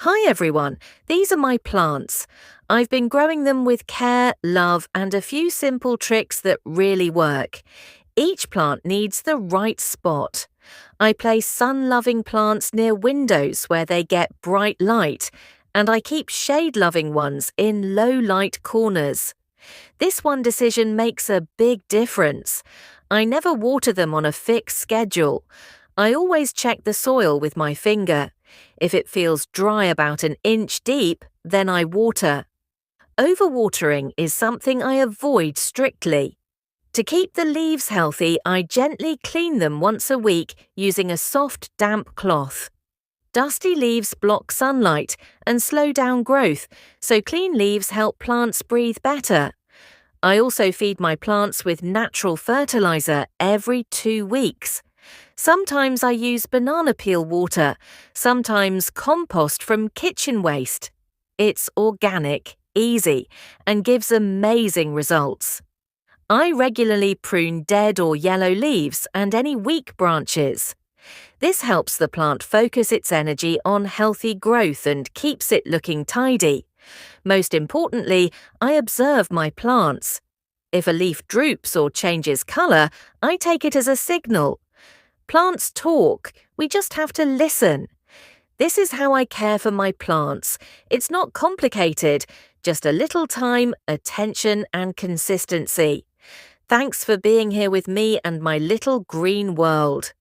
Hi everyone, these are my plants. I've been growing them with care, love, and a few simple tricks that really work. Each plant needs the right spot. I place sun-loving plants near windows where they get bright light, and I keep shade-loving ones in low-light corners. This one decision makes a big difference. I never water them on a fixed schedule. I always check the soil with my finger. If it feels dry about an inch deep, then I water. Overwatering is something I avoid strictly. To keep the leaves healthy, I gently clean them once a week using a soft, damp cloth. Dusty leaves block sunlight and slow down growth, so clean leaves help plants breathe better. I also feed my plants with natural fertilizer every 2 weeks. Sometimes I use banana peel water, sometimes compost from kitchen waste. It's organic, easy, and gives amazing results. I regularly prune dead or yellow leaves and any weak branches. This helps the plant focus its energy on healthy growth and keeps it looking tidy. Most importantly, I observe my plants. If a leaf droops or changes colour, I take it as a signal. Plants talk, we just have to listen. This is how I care for my plants. It's not complicated, just a little time, attention, and consistency. Thanks for being here with me and my little green world.